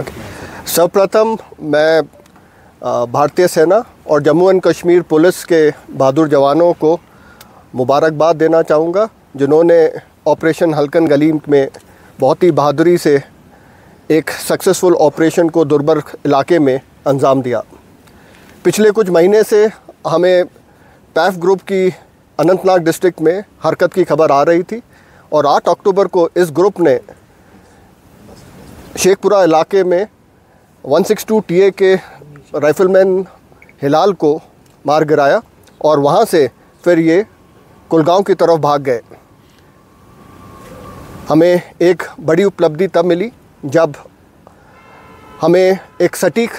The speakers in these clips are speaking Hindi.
सर्वप्रथम मैं भारतीय सेना और जम्मू एंड कश्मीर पुलिस के बहादुर जवानों को मुबारकबाद देना चाहूँगा, जिन्होंने ऑपरेशन हल्कन गली में बहुत ही बहादुरी से एक सक्सेसफुल ऑपरेशन को दुर्बर इलाके में अंजाम दिया। पिछले कुछ महीने से हमें पैफ ग्रुप की अनंतनाग डिस्ट्रिक्ट में हरकत की खबर आ रही थी और 8 अक्टूबर को इस ग्रुप ने शेखपुरा इलाके में 162 TA के राइफलमैन हिलाल को मार गिराया और वहाँ से फिर ये कुलगांव की तरफ भाग गए। हमें एक बड़ी उपलब्धि तब मिली जब हमें एक सटीक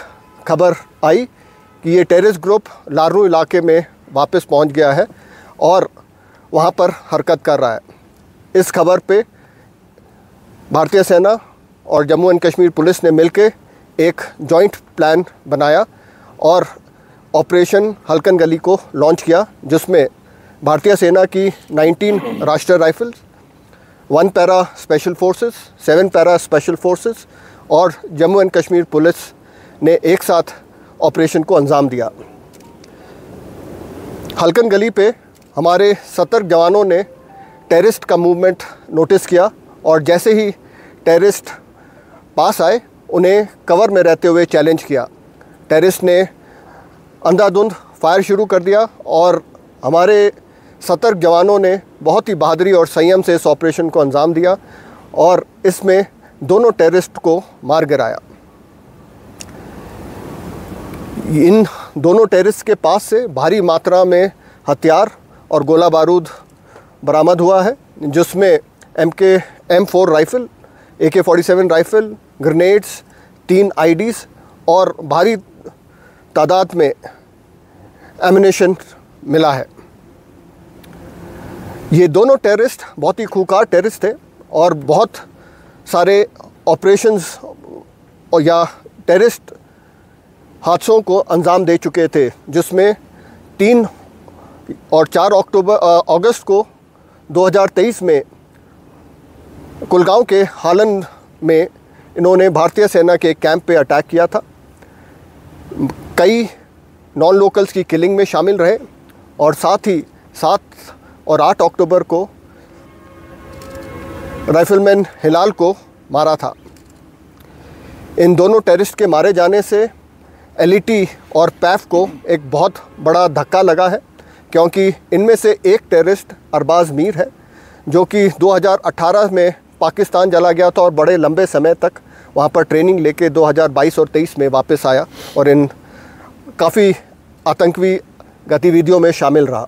खबर आई कि ये टेररिस्ट ग्रुप लारू इलाके में वापस पहुंच गया है और वहां पर हरकत कर रहा है। इस खबर पे भारतीय सेना और जम्मू एंड कश्मीर पुलिस ने मिलकर एक जॉइंट प्लान बनाया और ऑपरेशन हल्कन गली को लॉन्च किया, जिसमें भारतीय सेना की 19 राष्ट्रीय rifles, 1 para special forces, 7 para special forces और जम्मू एंड कश्मीर पुलिस ने एक साथ ऑपरेशन को अंजाम दिया। हल्कन गली पे हमारे सतर्क जवानों ने टेररिस्ट का मूवमेंट नोटिस किया और जैसे ही टेररिस्ट पास आए उन्हें कवर में रहते हुए चैलेंज किया। टेररिस्ट ने अंधाधुंध फायर शुरू कर दिया और हमारे सतर्क जवानों ने बहुत ही बहादुरी और संयम से इस ऑपरेशन को अंजाम दिया और इसमें दोनों टेररिस्ट को मार गिराया। इन दोनों टेररिस्ट के पास से भारी मात्रा में हथियार और गोला बारूद बरामद हुआ है, जिसमें M4 rifle, AK-47 rifle, grenades, 3 IDs और भारी तादाद में एमिनेशन मिला है। ये दोनों टेररिस्ट बहुत ही खूंखार टेररिस्ट थे और बहुत सारे ऑपरेशंस और या टेररिस्ट हादसों को अंजाम दे चुके थे, जिसमें 3 और 4 अगस्त को 2023 में कुलगांव के हालन में इन्होंने भारतीय सेना के कैंप पे अटैक किया था। कई नॉन लोकल्स की किलिंग में शामिल रहे और साथ ही 7 और 8 अक्टूबर को राइफलमैन हिलाल को मारा था। इन दोनों टेररिस्ट के मारे जाने से LET और पैफ को एक बहुत बड़ा धक्का लगा है, क्योंकि इनमें से एक टेररिस्ट अरबाज़ मीर है, जो कि 2018 में पाकिस्तान चला गया था और बड़े लंबे समय तक वहाँ पर ट्रेनिंग लेके 2022 और 23 में वापस आया और इन काफ़ी आतंकी गतिविधियों में शामिल रहा।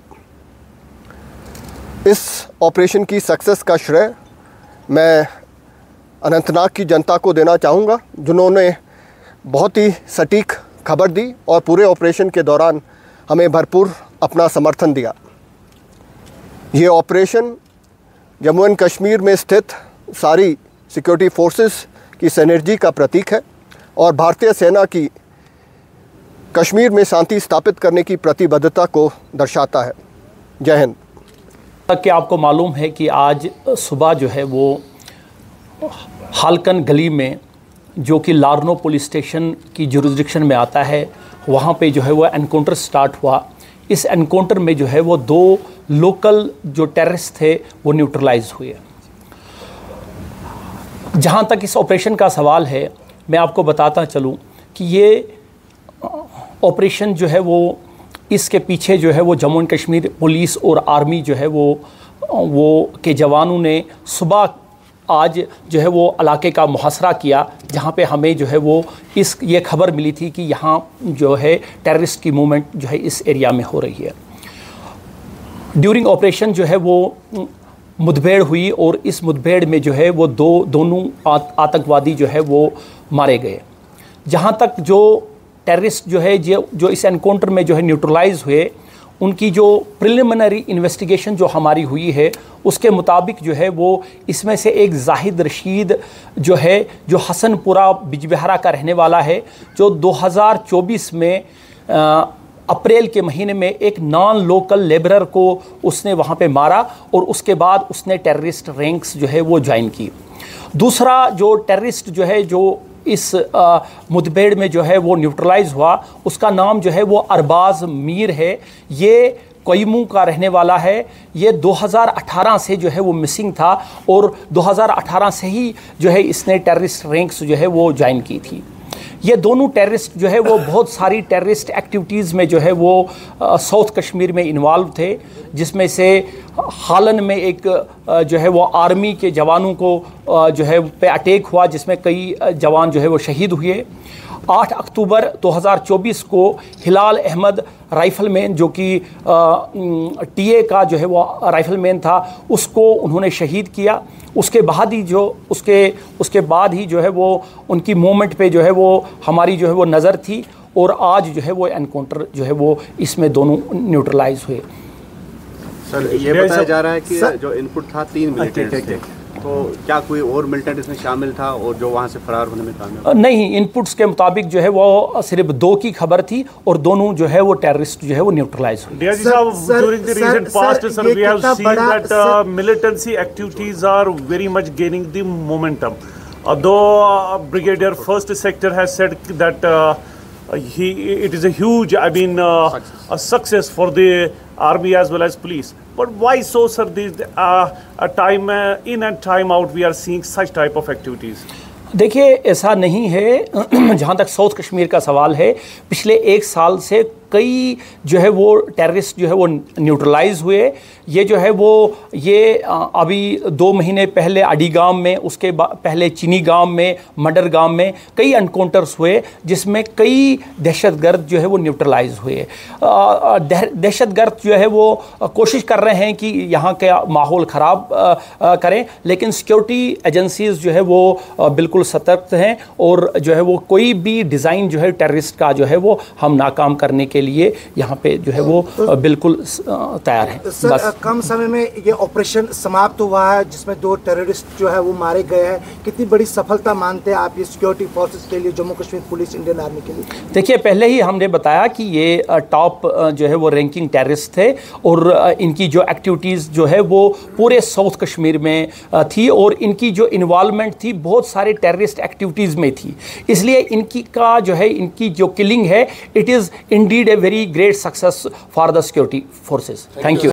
इस ऑपरेशन की सक्सेस का श्रेय मैं अनंतनाग की जनता को देना चाहूँगा, जिन्होंने बहुत ही सटीक खबर दी और पूरे ऑपरेशन के दौरान हमें भरपूर अपना समर्थन दिया। ये ऑपरेशन जम्मू एंड कश्मीर में स्थित सारी सिक्योरिटी फोर्सेस की सिनर्जी का प्रतीक है और भारतीय सेना की कश्मीर में शांति स्थापित करने की प्रतिबद्धता को दर्शाता है। जय हिंद। क्या आपको मालूम है कि आज सुबह जो है वो हालकन गली में, जो कि लारनो पुलिस स्टेशन की जुरिस्डिक्शन में आता है, वहाँ पे जो है वो एनकाउंटर स्टार्ट हुआ। इस एनकाउंटर में जो है वो 2 लोकल जो टेररिस्ट थे वो न्यूट्रलाइज हुए। जहाँ तक इस ऑपरेशन का सवाल है, मैं आपको बताता चलूँ कि ये ऑपरेशन जो है वो इसके पीछे जो है वो जम्मू एंड कश्मीर पुलिस और आर्मी जो है वो के जवानों ने सुबह आज जो है वो इलाके का मुहासरा किया, जहाँ पे हमें जो है वो ये खबर मिली थी कि यहाँ जो है टेररिस्ट की मूवमेंट जो है इस एरिया में हो रही है। ड्यूरिंग ऑपरेशन जो है वो मुठभेड़ हुई और इस मुठभेड़ में जो है वो दोनों आतंकवादी जो है वो मारे गए। जहाँ तक जो टेररिस्ट जो है जो इस एनकाउंटर में जो है न्यूट्रलाइज हुए, उनकी जो प्रिलिमिनरी इन्वेस्टिगेशन जो हमारी हुई है उसके मुताबिक जो है वो इसमें से एक जाहिद रशीद जो है, जो हसनपुरा बिजबिहारा का रहने वाला है, जो 2024 में अप्रैल के महीने में एक नॉन लोकल लेबरर को उसने वहाँ पे मारा और उसके बाद उसने टेररिस्ट रैंक्स जो है वो ज्वाइन की। दूसरा जो टेररिस्ट जो है जो इस मुठभेड़ में जो है वो न्यूट्रलाइज हुआ, उसका नाम जो है वो अरबाज मीर है। ये कोयमू का रहने वाला है। ये 2018 से जो है वो मिसिंग था और 2018 से ही जो है इसने टेररिस्ट रैंक्स जो है वो ज्वाइन की थी। ये दोनों टेररिस्ट जो है वो बहुत सारी टेररिस्ट एक्टिविटीज़ में जो है वो साउथ कश्मीर में इन्वॉल्व थे, जिसमें से हालन में एक जो है वो आर्मी के जवानों को जो है पे अटैक हुआ, जिसमें कई जवान जो है वो शहीद हुए। 8 अक्टूबर 2024 को हिलाल अहमद राइफलमैन, जो कि टीए का जो है वो राइफलमैन था, उसको उन्होंने शहीद किया। उसके बाद ही जो है वो उनकी मूवमेंट पे जो है वो हमारी जो है वो नज़र थी और आज जो है वो एनकाउंटर जो है वो इसमें दोनों न्यूट्रलाइज हुए। सर, ये बताया जा रहा है कि जो इनपुट था 3 मिलिटेंट्स थे, तो क्या कोई और मिलिटेंट इसमें शामिल था और जो वहाँ से फरार होने में कामयाब? नहीं, इनपुट्स के मुताबिक जो है वो सिर्फ 2 की खबर थी और दोनों जो है वो टेररिस्ट जो है वो न्यूट्रलाइज हुए। डीआईजी साहब, during the recent past sir, we have seen that militancy activities are very much gaining the momentum. दो brigadier first sector has said that it is a huge, a success for the army as well as police. But why so, sir? This time in and time out, we are seeing such type of activities. देखिए, ऐसा नहीं है। जहाँ तक साउथ कश्मीर का सवाल है, पिछले 1 साल से कई जो है वो टेररिस्ट जो है वो न्यूट्रलाइज हुए। ये जो है वो अभी 2 महीने पहले अडी गांव में, उसके पहले चीनी गांव में, मडर गांव में कई एनकाउंटर्स हुए, जिसमें कई दहशतगर्द जो है वो न्यूट्रलाइज हुए। दहशतगर्द जो है वो कोशिश कर रहे हैं कि यहाँ का माहौल ख़राब करें, लेकिन सिक्योरिटी एजेंसीज जो है वो बिल्कुल सतर्क हैं और जो है वो कोई भी डिज़ाइन जो है टेररिस्ट का जो है वो हम नाकाम करने के लिए यहाँ पे जो है वो बिल्कुल तैयार है। सर, कम समय में ये ऑपरेशन समाप्त हुआ है, जिसमें 2 टेररिस्ट जो है वो मारे गए हैं। कितनी बड़ी सफलता मानते हैं आप ये सिक्योरिटी फोर्सेस के लिए, Jammu Kashmir police, Indian army के लिए? देखिए, पहले ही हमने बताया कि ये टॉप जो है वो रैंकिंग टेररिस्ट थे और इनकी जो एक्टिविटीज़ जो है वो पूरे साउथ कश्मीर में थी और इनकी जो इन्वॉल्वमेंट थी बहुत सारे टेररिस्ट एक्टिविटीज़ में थी। इसलिए इनकी जो किलिंग है, it is Indeed a very great success for the security forces. Thank you.